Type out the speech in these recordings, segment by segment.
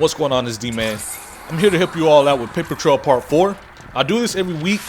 What's going on, this D-Man? I'm here to help you all out with Paper Trail Part 4. I do this every week.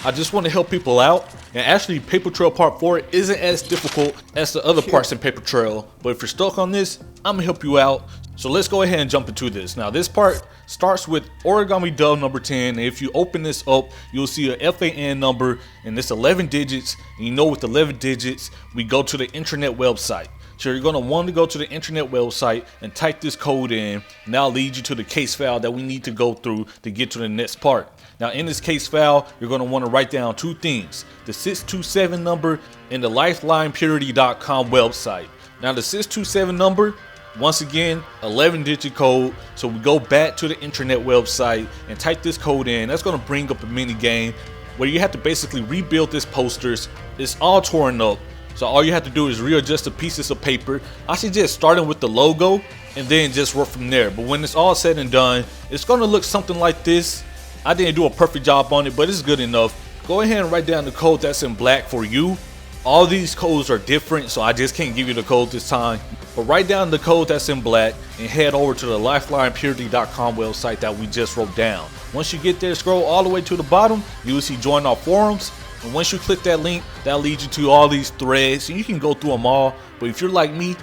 I just want to help people out. And actually, Paper Trail Part 4 isn't as difficult as the other parts in Paper Trail. But if you're stuck on this, I'm going to help you out. So let's go ahead and jump into this. Now, this part starts with origami dub number 10. And if you open this up, you'll see a FAN number, and it's 11 digits. And you know, with 11 digits, we go to the internet website. So you're going to want to go to the internet website and type this code in, and that'll lead you to the case file that we need to go through to get to the next part. Now, in this case file, you're going to want to write down two things: the 627 number and the LifelinePurity.com website. Now, the 627 number, once again, 11-digit code. So we go back to the internet website and type this code in. That's going to bring up a mini game where you have to basically rebuild this posters. It's all torn up. So all you have to do is readjust the pieces of paper. I suggest starting with the logo and then just work from there. But when it's all said and done, it's going to look something like this. I didn't do a perfect job on it, but it's good enough. Go ahead and write down the code that's in black for you. All these codes are different, so I just can't give you the code this time. But write down the code that's in black and head over to the LifelinePurity.com website that we just wrote down. Once you get there, scroll all the way to the bottom. You will see join our forums. And once you click that link, that'll lead you to all these threads, and you can go through them all. But if you're like me,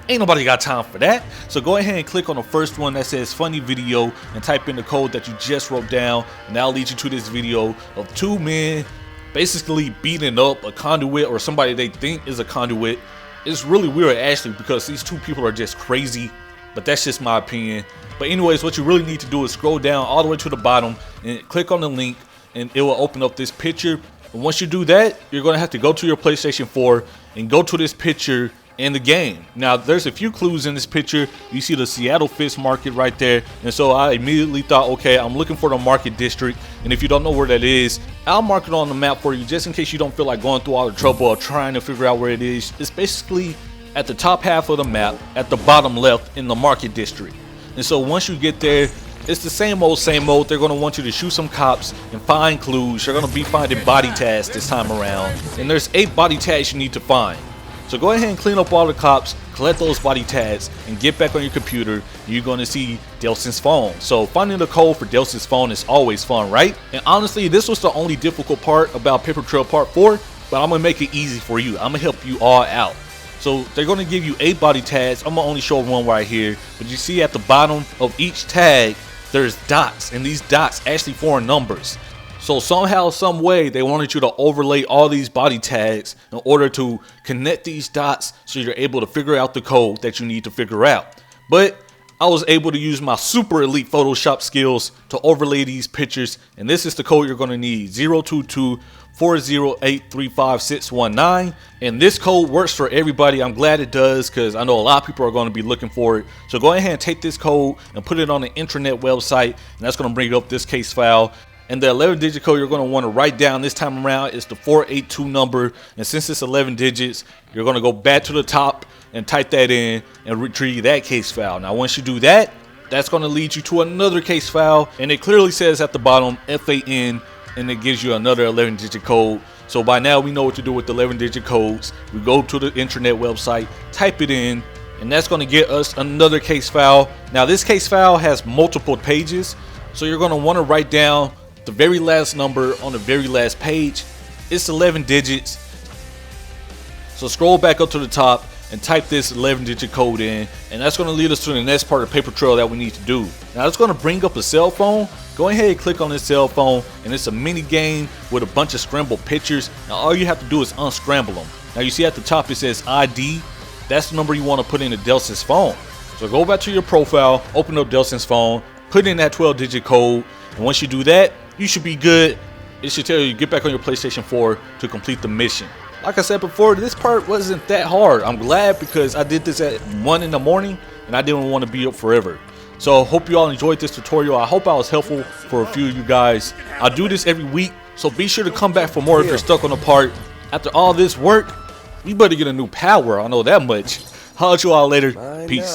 ain't nobody got time for that. So go ahead and click on the first one that says funny video and type in the code that you just wrote down, and that'll lead you to this video of two men basically beating up a conduit or somebody they think is a conduit. It's really weird actually, because these two people are just crazy, but that's just my opinion. But anyways, what you really need to do is scroll down all the way to the bottom and click on the link, and it will open up this picture. And once you do that, you're going to have to go to your PlayStation 4 and go to this picture in the game. Now, there's a few clues in this picture. You see the Seattle Fish Market right there. And so I immediately thought, okay, I'm looking for the market district. And if you don't know where that is, I'll mark it on the map for you just in case you don't feel like going through all the trouble of trying to figure out where it is. It's basically at the top half of the map, at the bottom left in the market district. And so once you get there, it's the same old. They're going to want you to shoot some cops and find clues. You're going to be finding body tags this time around. And there's 8 body tags you need to find. So go ahead and clean up all the cops, collect those body tags, and get back on your computer. You're going to see Delson's phone. So finding the code for Delson's phone is always fun, right? And honestly, this was the only difficult part about Paper Trail Part 4. But I'm going to make it easy for you. I'm going to help you all out. So they're going to give you 8 body tags. I'm going to only show one right here. But you see at the bottom of each tag, there's dots, and these dots actually form numbers. So somehow, some way, they wanted you to overlay all these body tags in order to connect these dots so you're able to figure out the code that you need to figure out. But I was able to use my super elite Photoshop skills to overlay these pictures, and this is the code you're going to need: 022-408-35619. And this code works for everybody. I'm glad it does, because I know a lot of people are going to be looking for it. So go ahead and take this code and put it on the internet website, and that's going to bring up this case file. And the 11-digit code you're going to want to write down this time around is the 482 number. And since it's 11 digits, you're going to go back to the top and type that in and retrieve that case file. Now, once you do that, that's going to lead you to another case file. And it clearly says at the bottom FAN, and it gives you another 11-digit code. So by now, we know what to do with the 11-digit codes. We go to the internet website, type it in, and that's going to get us another case file. Now, this case file has multiple pages, so you're going to want to write down the very last number on the very last page. It's 11 digits. So scroll back up to the top and type this 11-digit code in, and that's going to lead us to the next part of Paper Trail that we need to do. Now, it's going to bring up a cell phone. Go ahead and click on this cell phone, and it's a mini game with a bunch of scrambled pictures. Now, all you have to do is unscramble them. Now, you see at the top it says ID. That's the number you want to put into Delson's phone. So go back to your profile, open up Delson's phone, put in that 12-digit code, and once you do that, you should be good. It should tell you to get back on your PlayStation 4 to complete the mission. Like I said before, this part wasn't that hard. I'm glad, because I did this at 1 in the morning and I didn't want to be up forever. So hope you all enjoyed this tutorial. I hope I was helpful for a few of you guys. I do this every week, so be sure to come back for more if you're stuck on a part. After all this work, you better get a new power. I know that much. Holla at you all later. Peace.